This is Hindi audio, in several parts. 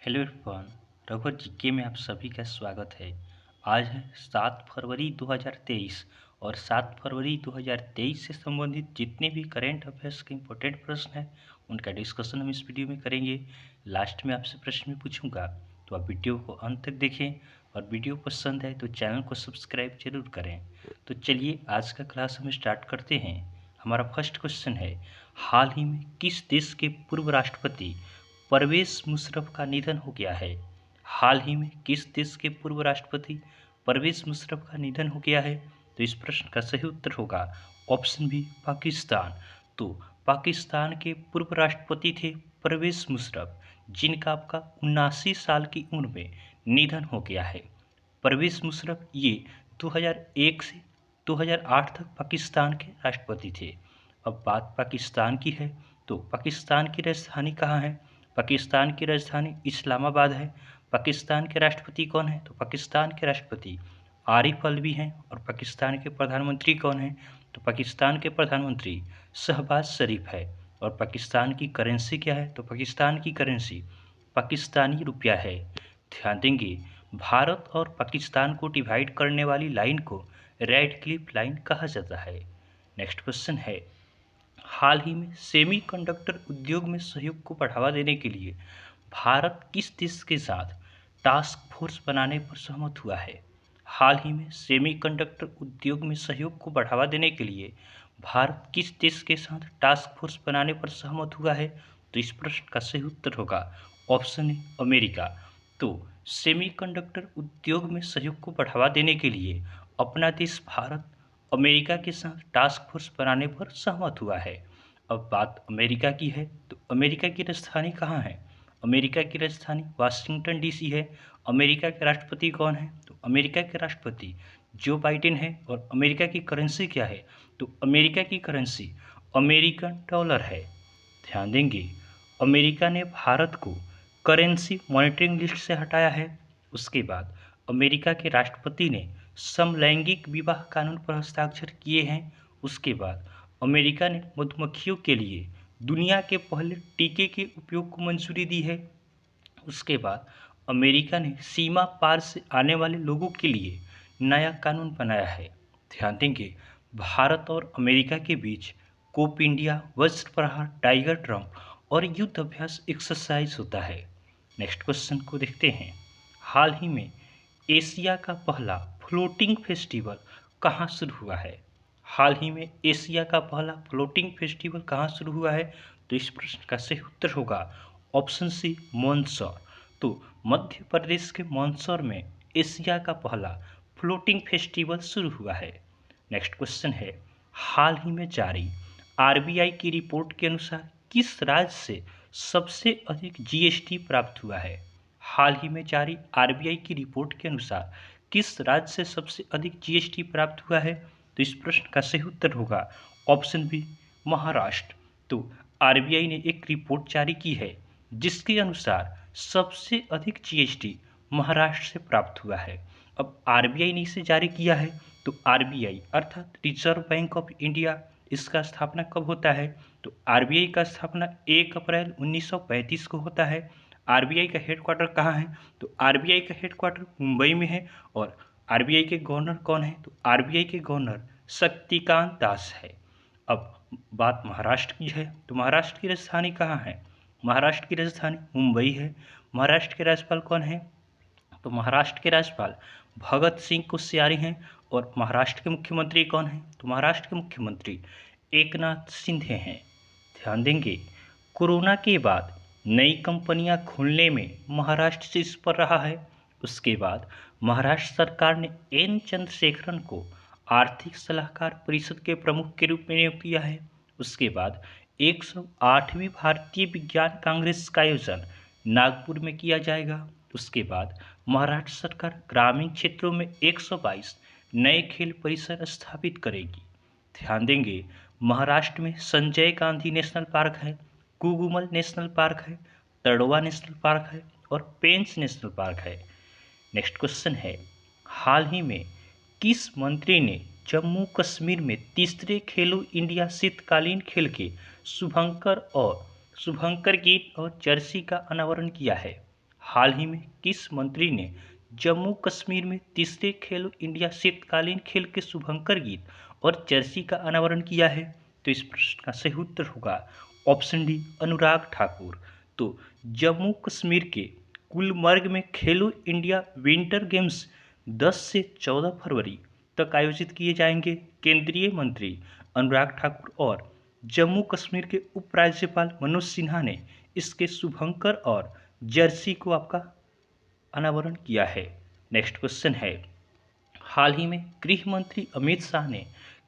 Hello everyone. रघुवर जीके में आप सभी का स्वागत है। आज है 7 फरवरी 2023 और 7 फरवरी 2023 से संबंधित जितने भी करेंट अफेयर्स के इम्पोर्टेंट प्रश्न हैं उनका डिस्कशन हम इस वीडियो में करेंगे। लास्ट में आपसे प्रश्न भी पूछूंगा, तो आप वीडियो को अंत तक देखें और वीडियो पसंद है तो चैनल को सब्सक्राइब जरूर करें। तो चलिए आज का क्लास हम स्टार्ट करते हैं। हमारा फर्स्ट क्वेश्चन है, हाल ही में किस देश के पूर्व राष्ट्रपति परवेज मुशर्रफ का निधन हो गया है? हाल ही में किस देश के पूर्व राष्ट्रपति परवेज मुशर्रफ का निधन हो गया है? तो इस प्रश्न का सही उत्तर होगा ऑप्शन बी, पाकिस्तान। तो पाकिस्तान के पूर्व राष्ट्रपति थे परवेज मुशर्रफ, जिनका आपका 79 साल की उम्र में निधन हो गया है। परवेज मुशर्रफ ये 2001 से 2008 तक पाकिस्तान के राष्ट्रपति थे। अब बात पाकिस्तान की है, तो पाकिस्तान की राजधानी कहाँ है? पाकिस्तान की राजधानी इस्लामाबाद है। पाकिस्तान के राष्ट्रपति कौन है? तो पाकिस्तान के राष्ट्रपति आरिफ अलवी हैं। और पाकिस्तान के प्रधानमंत्री कौन हैं? तो पाकिस्तान के प्रधानमंत्री शहबाज शरीफ है। और पाकिस्तान की करेंसी क्या है? तो पाकिस्तान की करेंसी पाकिस्तानी रुपया है। ध्यान देंगे, भारत और पाकिस्तान को डिवाइड करने वाली लाइन को रेड क्लिफ लाइन कहा जाता है। नेक्स्ट क्वेश्चन है, हाल ही में सेमीकंडक्टर उद्योग में सहयोग को बढ़ावा देने के लिए भारत किस देश के साथ टास्क फोर्स बनाने पर सहमत हुआ है? हाल ही में सेमीकंडक्टर उद्योग में सहयोग को बढ़ावा देने के लिए भारत किस देश के साथ टास्क फोर्स बनाने पर सहमत हुआ है? तो इस प्रश्न का सही उत्तर होगा ऑप्शन ए, अमेरिका। तो सेमीकंडक्टर उद्योग में सहयोग को बढ़ावा देने के लिए अपना देश भारत अमेरिका के साथ टास्क फोर्स बनाने पर सहमत हुआ है। अब बात अमेरिका की है, तो अमेरिका की राजधानी कहाँ है? अमेरिका की राजधानी वाशिंगटन डीसी है। अमेरिका के राष्ट्रपति कौन है? तो अमेरिका के राष्ट्रपति जो बाइडेन है। और अमेरिका की करेंसी क्या है? तो अमेरिका की करेंसी अमेरिकन डॉलर है। ध्यान देंगे, अमेरिका ने भारत को करेंसी मॉनिटरिंग लिस्ट से हटाया है। उसके बाद अमेरिका के राष्ट्रपति ने समलैंगिक विवाह कानून पर हस्ताक्षर किए हैं। उसके बाद अमेरिका ने मधुमक्खियों के लिए दुनिया के पहले टीके के उपयोग को मंजूरी दी है। उसके बाद अमेरिका ने सीमा पार से आने वाले लोगों के लिए नया कानून बनाया है। ध्यान देंगे, भारत और अमेरिका के बीच कोप इंडिया, वज्र प्रहार, टाइगर ट्रम्प और युद्ध अभ्यास एक्सरसाइज होता है। नेक्स्ट क्वेश्चन को देखते हैं, हाल ही में एशिया का पहला फ्लोटिंग फेस्टिवल कहाँ शुरू हुआ है? हाल ही में एशिया का पहला फ्लोटिंग फेस्टिवल कहाँ शुरू हुआ है? तो इस प्रश्न का सही उत्तर होगा ऑप्शन सी, मंदसौर। तो मध्य प्रदेश के मंदसौर में एशिया का पहला फ्लोटिंग फेस्टिवल शुरू हुआ है। नेक्स्ट क्वेश्चन है, हाल ही में जारी आरबीआई की रिपोर्ट के अनुसार किस राज्य से सबसे अधिक जीएसटी प्राप्त हुआ है? हाल ही में जारी आरबीआई की रिपोर्ट के अनुसार किस राज्य से सबसे अधिक जीएसटी प्राप्त हुआ है? तो इस प्रश्न का सही उत्तर होगा ऑप्शन बी, महाराष्ट्र। तो आरबीआई ने एक रिपोर्ट जारी की है जिसके अनुसार सबसे अधिक जीएसटी महाराष्ट्र से प्राप्त हुआ है। अब आरबीआई ने इसे जारी किया है, तो आरबीआई अर्थात रिजर्व बैंक ऑफ इंडिया, इसका स्थापना कब होता है? तो आरबीआई का स्थापना 1 अप्रैल 1935 को होता है। आरबीआई का हेडक्वार्टर कहाँ है? तो आरबीआई का हेडक्वार्टर मुंबई में है। और आरबीआई के गवर्नर कौन है? तो आरबीआई के गवर्नर शक्तिकांत दास है। अब बात महाराष्ट्र की है, तो महाराष्ट्र की राजधानी कहाँ है? महाराष्ट्र की राजधानी मुंबई है। महाराष्ट्र के राज्यपाल कौन है? तो महाराष्ट्र के राज्यपाल भगत सिंह कोश्यारी हैं। और महाराष्ट्र के मुख्यमंत्री कौन हैं? तो महाराष्ट्र के मुख्यमंत्री एकनाथ शिंदे हैं। ध्यान देंगे, कोरोना के बाद नई कंपनियां खुलने में महाराष्ट्र शीर्ष पर रहा है। उसके बाद महाराष्ट्र सरकार ने एन चंद्रशेखरन को आर्थिक सलाहकार परिषद के प्रमुख के रूप में नियुक्त किया है। उसके बाद 108वीं भारतीय विज्ञान कांग्रेस का आयोजन नागपुर में किया जाएगा। उसके बाद महाराष्ट्र सरकार ग्रामीण क्षेत्रों में 122 नए खेल परिसर स्थापित करेगी। ध्यान देंगे, महाराष्ट्र में संजय गांधी नेशनल पार्क है, कुगुमल नेशनल पार्क है, तड़वा नेशनल पार्क है और पेंच नेशनल पार्क है। नेक्स्ट क्वेश्चन है, हाल ही में किस मंत्री ने जम्मू कश्मीर में तीसरे खेलो इंडिया शीतकालीन खेल के शुभंकर गीत और जर्सी का अनावरण किया है? हाल ही में किस मंत्री ने जम्मू कश्मीर में तीसरे खेलो इंडिया शीतकालीन खेल के शुभंकर गीत और जर्सी का अनावरण किया है? तो इस प्रश्न का सही उत्तर होगा ऑप्शन डी, अनुराग ठाकुर। तो जम्मू कश्मीर के गुलमर्ग में खेलो इंडिया विंटर गेम्स 10 से 14 फरवरी तक आयोजित किए जाएंगे। केंद्रीय मंत्री अनुराग ठाकुर और जम्मू कश्मीर के उपराज्यपाल मनोज सिन्हा ने इसके शुभंकर और जर्सी को आपका अनावरण किया है। नेक्स्ट क्वेश्चन है, हाल ही में गृह मंत्री अमित शाह ने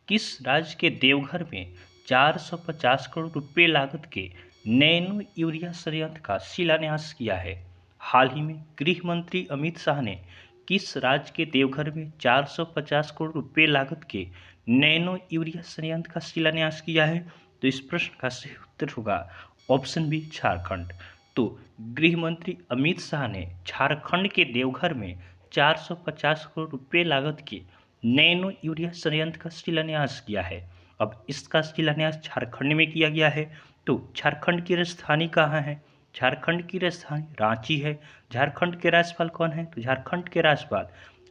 किस राज्य के देवघर में 450 करोड़ रुपए लागत के नैनो यूरिया संयंत्र का शिलान्यास किया है? हाल ही में गृह मंत्री अमित शाह ने किस राज्य के देवघर में 450 करोड़ रुपए लागत के नैनो यूरिया संयंत्र का शिलान्यास किया है? तो इस प्रश्न का सही उत्तर होगा ऑप्शन बी, झारखंड। तो गृह मंत्री अमित शाह ने झारखंड के देवघर में 450 करोड़ रुपए लागत के नैनो यूरिया संयंत्र का शिलान्यास किया है। अब इसका शिलान्यास झारखंड में किया गया है। तो झारखंड की राजधानी कहाँ है? झारखंड की राजधानी रांची है। झारखंड के राज्यपाल कौन है? तो झारखंड के राज्यपाल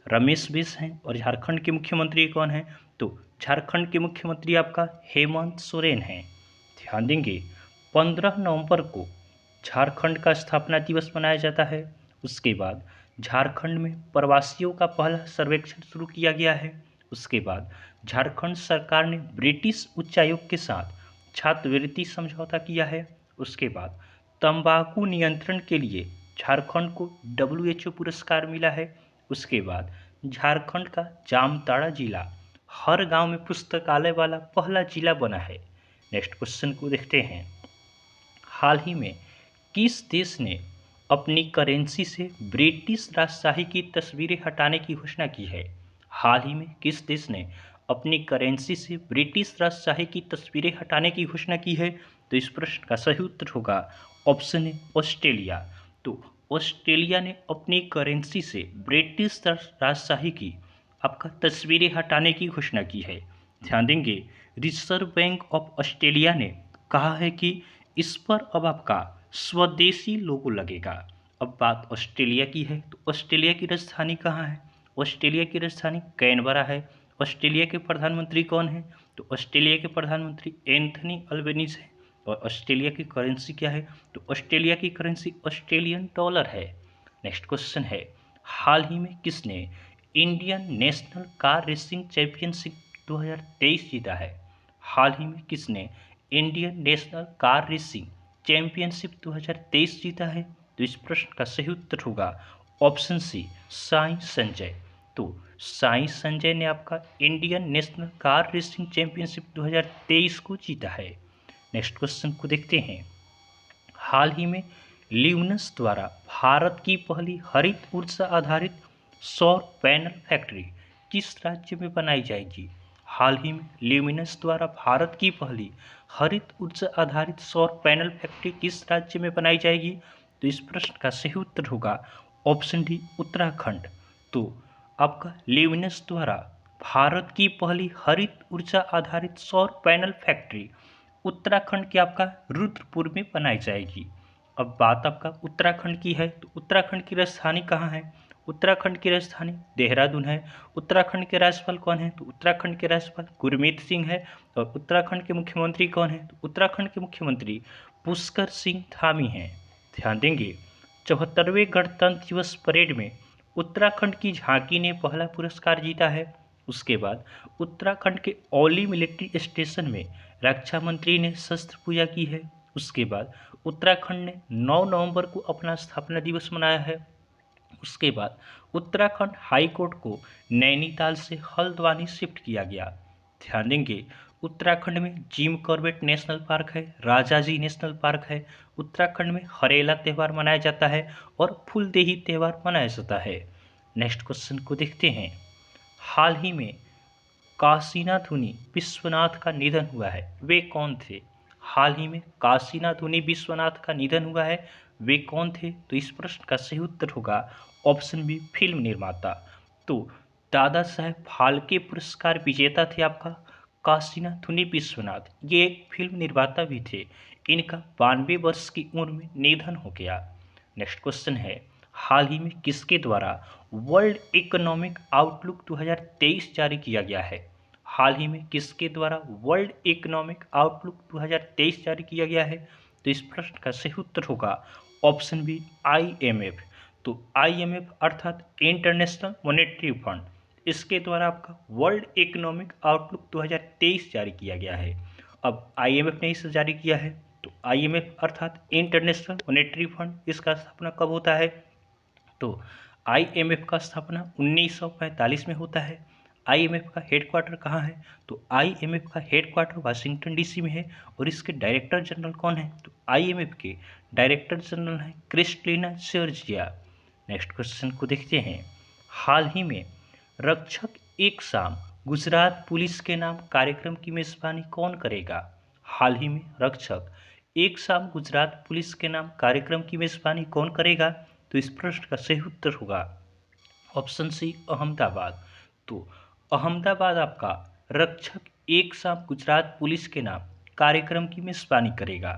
रमेश बिस हैं। और झारखंड के मुख्यमंत्री कौन है? तो झारखंड के मुख्यमंत्री आपका हेमंत सोरेन हैं। ध्यान देंगे 15 नवंबर को झारखंड का स्थापना दिवस मनाया जाता है। उसके बाद झारखंड में प्रवासियों का पहला सर्वेक्षण शुरू किया गया है। उसके बाद झारखंड सरकार ने ब्रिटिश उच्चायोग के साथ छात्रवृत्ति समझौता किया है। उसके बाद तंबाकू नियंत्रण के लिए झारखंड को WHO पुरस्कार मिला है। उसके बाद झारखंड का जामताड़ा जिला हर गांव में पुस्तकालय वाला पहला जिला बना है। नेक्स्ट क्वेश्चन को देखते हैं, हाल ही में किस देश ने अपनी करेंसी से ब्रिटिश राजशाही की तस्वीरें हटाने की घोषणा की है? हाल ही में किस देश ने अपनी करेंसी से ब्रिटिश राजशाही की तस्वीरें हटाने की घोषणा की है? तो इस प्रश्न का सही उत्तर होगा ऑप्शन ए, ऑस्ट्रेलिया। तो ऑस्ट्रेलिया ने अपनी करेंसी से ब्रिटिश राजशाही की आपका तस्वीरें हटाने की घोषणा की है। ध्यान देंगे रिजर्व बैंक ऑफ ऑस्ट्रेलिया ने कहा है कि इस पर अब आपका स्वदेशी लोगो लगेगा। अब बात ऑस्ट्रेलिया की है, तो ऑस्ट्रेलिया की राजधानी कहाँ है? ऑस्ट्रेलिया की राजधानी कैनबरा है। ऑस्ट्रेलिया के प्रधानमंत्री कौन है? तो ऑस्ट्रेलिया के प्रधानमंत्री एंथनी अल्बेनीज है। और ऑस्ट्रेलिया की करेंसी क्या है? तो ऑस्ट्रेलिया की करेंसी ऑस्ट्रेलियन डॉलर है। नेक्स्ट क्वेश्चन है, हाल ही में किसने Indian national car racing championship 2023 जीता है? हाल ही में किसने Indian national car racing championship 2023 जीता है? तो इस प्रश्न का सही उत्तर होगा ऑप्शन सी, साई संजय। तो साई संजय ने आपका Indian national car racing championship 2023 को जीता है। नेक्स्ट क्वेश्चन को देखते हैं, हाल ही में ल्यूनस द्वारा भारत की पहली हरित ऊर्जा आधारित सौर पैनल फैक्ट्री किस राज्य में बनाई जाएगी? हाल ही में ल्यूमिनस द्वारा भारत की पहली हरित ऊर्जा आधारित सौर पैनल फैक्ट्री किस राज्य में बनाई जाएगी? तो इस प्रश्न का सही उत्तर होगा ऑप्शन डी, उत्तराखंड। तो आपका ल्यूमिनस द्वारा भारत की पहली हरित ऊर्जा आधारित सौर पैनल फैक्ट्री उत्तराखंड के आपका रुद्रपुर में बनाई जाएगी। अब बात आपका उत्तराखंड की है, तो उत्तराखंड की राजधानी कहाँ है? उत्तराखंड की राजधानी देहरादून है। उत्तराखंड के राज्यपाल कौन है? तो उत्तराखंड के राज्यपाल गुरमीत सिंह है। और उत्तराखंड के मुख्यमंत्री कौन है? तो उत्तराखंड के मुख्यमंत्री पुष्कर सिंह धामी हैं। ध्यान देंगे 74वें गणतंत्र दिवस परेड में उत्तराखंड की झांकी ने पहला पुरस्कार जीता है। उसके बाद उत्तराखंड के औली मिलिट्री स्टेशन में रक्षा मंत्री ने शस्त्र पूजा की है। उसके बाद उत्तराखंड ने 9 नवंबर को अपना स्थापना दिवस मनाया है। उसके बाद उत्तराखंड हाई कोर्ट को नैनीताल से हल्द्वानी शिफ्ट किया गया। ध्यान देंगे उत्तराखंड में जिम कॉर्बेट नेशनल पार्क है, राजाजी नेशनल पार्क है। उत्तराखंड में हरेला त्यौहार मनाया जाता है और फूलदेही त्यौहार मनाया जाता है। नेक्स्ट क्वेश्चन को देखते हैं, हाल ही में काशीनाथ मुनि विश्वनाथ का निधन हुआ है, वे कौन थे? हाल ही में काशीनाथ मुनि विश्वनाथ का निधन हुआ है, वे कौन थे? तो इस प्रश्न का सही उत्तर होगा ऑप्शन बी, फिल्म निर्माता। तो दादा साहेब फाल्के पुरस्कार विजेता थे आपका काशीनाथ मुनि विश्वनाथ। ये एक फिल्म निर्माता भी थे। इनका 92 वर्ष की उम्र में निधन हो गया। नेक्स्ट क्वेश्चन है, हाल ही में किसके द्वारा वर्ल्ड इकोनॉमिक आउटलुक 2023 जारी किया गया है? हाल ही में किसके द्वारा वर्ल्ड इकोनॉमिक आउटलुक 2023 जारी किया गया है? तो इस प्रश्न का सही उत्तर होगा ऑप्शन बी IMF। तो IMF अर्थात इंटरनेशनल मॉनेटरी फंड, इसके द्वारा आपका वर्ल्ड इकोनॉमिक आउटलुक 2023 जारी किया गया है। अब IMF ने इसे जारी किया है, तो IMF अर्थात इंटरनेशनल मॉनेटरी फंड, इसका स्थापना कब होता है? तो IMF का स्थापना 1945 में होता है। IMF का हेडक्वार्टर कहाँ है? तो IMF का हेडक्वार्टर वाशिंगटन DC में है। और इसके डायरेक्टर जनरल कौन है? तो IMF के डायरेक्टर जनरल हैं क्रिस्टलिना जॉर्जिया। नेक्स्ट क्वेश्चन को देखते हैं। हाल ही में रक्षक एक शाम गुजरात पुलिस के नाम कार्यक्रम की मेजबानी कौन करेगा? हाल ही में रक्षक एक शाम गुजरात पुलिस के नाम कार्यक्रम की मेजबानी कौन करेगा? तो इस प्रश्न का सही उत्तर होगा ऑप्शन सी अहमदाबाद। तो अहमदाबाद आपका रक्षक एक शाम गुजरात पुलिस के नाम कार्यक्रम की मेजबानी करेगा।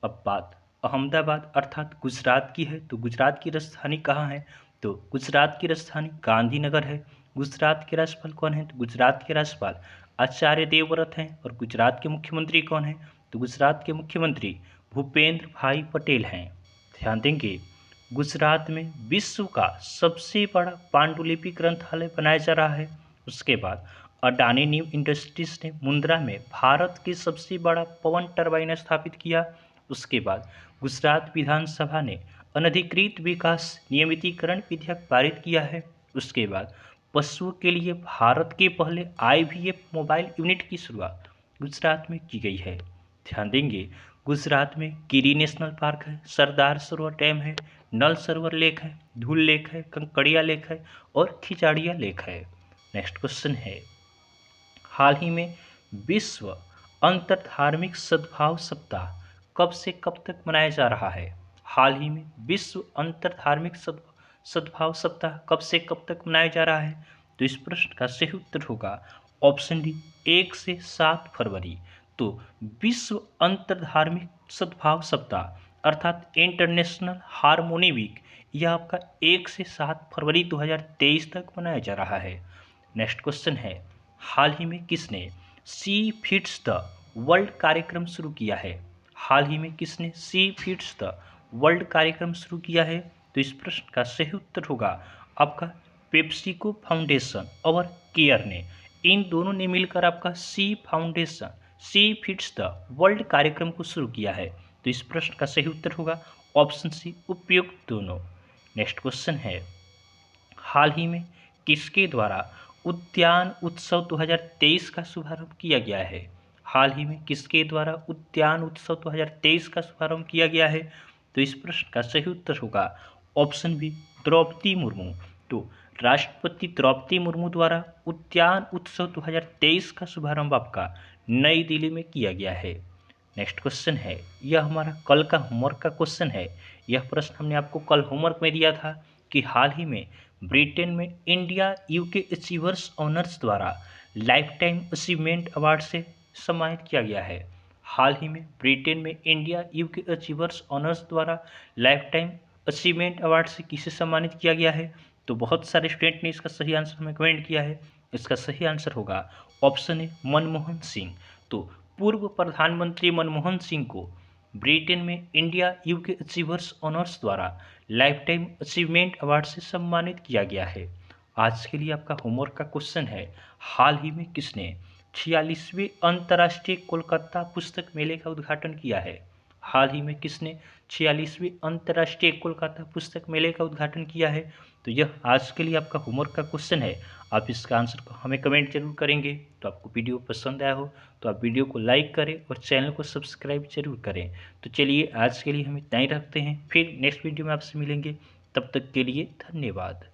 अब बात अहमदाबाद अर्थात गुजरात की है, तो गुजरात की राजधानी कहाँ है? तो गुजरात की राजधानी गांधीनगर है। गुजरात के राज्यपाल कौन है? तो गुजरात के राज्यपाल आचार्य देवव्रत हैं। और गुजरात के मुख्यमंत्री कौन है? तो गुजरात के मुख्यमंत्री भूपेंद्र भाई पटेल हैं। ध्यान देंगे, गुजरात में विश्व का सबसे बड़ा पांडुलिपि ग्रंथालय बनाया जा रहा है। उसके बाद अडानी न्यू इंडस्ट्रीज ने मुंद्रा में भारत की सबसे बड़ा पवन टरबाइन स्थापित किया। उसके बाद गुजरात विधानसभा ने अनधिकृत विकास नियमितीकरण विधेयक पारित किया है। उसके बाद पशुओं के लिए भारत के पहले IVF मोबाइल यूनिट की शुरुआत गुजरात में की गई है। ध्यान देंगे, गुजरात में गिरी नेशनल पार्क है, सरदार सरोवर डैम है, नल सरोवर लेक है, धूल लेक है, कंकड़िया लेक है और खिजाड़िया लेक है। नेक्स्ट क्वेश्चन है, हाल ही में विश्व अंतरधार्मिक सद्भाव सप्ताह कब से कब तक मनाया जा रहा है? हाल ही में विश्व अंतरधार्मिक सद्भाव सप्ताह कब से कब तक मनाया जा रहा है? तो इस प्रश्न का सही उत्तर होगा ऑप्शन डी 1 से 7 फरवरी। तो विश्व अंतरधार्मिक सद्भाव सप्ताह अर्थात इंटरनेशनल हार्मोनी वीक, यह आपका 1 से 7 फरवरी 2023 तक मनाया जा रहा है। नेक्स्ट क्वेश्चन है, हाल ही में किसने सी फीड्स द वर्ल्ड कार्यक्रम शुरू किया है? हाल ही में किसने सी फीड्स द वर्ल्ड कार्यक्रम शुरू किया है? तो इस प्रश्न का सही उत्तर होगा आपका पेप्सिको फाउंडेशन और केयर ने, इन दोनों ने मिलकर आपका सी फीड्स द वर्ल्ड कार्यक्रम को शुरू किया है। तो इस प्रश्न का सही उत्तर होगा ऑप्शन सी उपयुक्त दोनों। नेक्स्ट क्वेश्चन है, हाल ही में किसके द्वारा उद्यान उत्सव 2023 का शुभारंभ किया गया है? हाल ही में किसके द्वारा उद्यान उत्सव 2023 का शुभारंभ किया गया है? तो इस प्रश्न का सही उत्तर होगा ऑप्शन बी द्रौपदी मुर्मू। तो राष्ट्रपति द्रौपदी मुर्मू द्वारा उद्यान उत्सव 2023 का शुभारंभ आपका नई दिल्ली में किया गया है। नेक्स्ट क्वेश्चन है, यह हमारा कल का होमवर्क का क्वेश्चन है। यह प्रश्न हमने आपको कल होमवर्क में दिया था कि हाल ही में ब्रिटेन में इंडिया UK अचीवर्स ऑनर्स द्वारा लाइफ टाइम अचीवमेंट अवार्ड से सम्मानित किया गया है। हाल ही में ब्रिटेन में इंडिया UK अचीवर्स ऑनर्स द्वारा लाइफ टाइम अचीवमेंट अवार्ड से किसे सम्मानित किया गया है? तो बहुत सारे स्टूडेंट ने इसका सही आंसर हमें कमेंट किया है। इसका सही आंसर होगा ऑप्शन ए मनमोहन सिंह। तो पूर्व प्रधानमंत्री मनमोहन सिंह को ब्रिटेन में इंडिया UK अचीवर्स ऑनर्स द्वारा लाइफ टाइम अचीवमेंट अवार्ड से सम्मानित किया गया है। आज के लिए आपका होमवर्क का क्वेश्चन है, हाल ही में किसने 46वें अंतर्राष्ट्रीय कोलकाता पुस्तक मेले का उद्घाटन किया है? हाल ही में किसने 46वें अंतर्राष्ट्रीय कोलकाता पुस्तक मेले का उद्घाटन किया है? तो यह आज के लिए आपका होमवर्क का क्वेश्चन है। आप इसका आंसर को हमें कमेंट जरूर करेंगे। तो आपको वीडियो पसंद आया हो तो आप वीडियो को लाइक करें और चैनल को सब्सक्राइब जरूर करें। तो चलिए आज के लिए हम इतना ही रखते हैं, फिर नेक्स्ट वीडियो में आपसे मिलेंगे। तब तक के लिए धन्यवाद।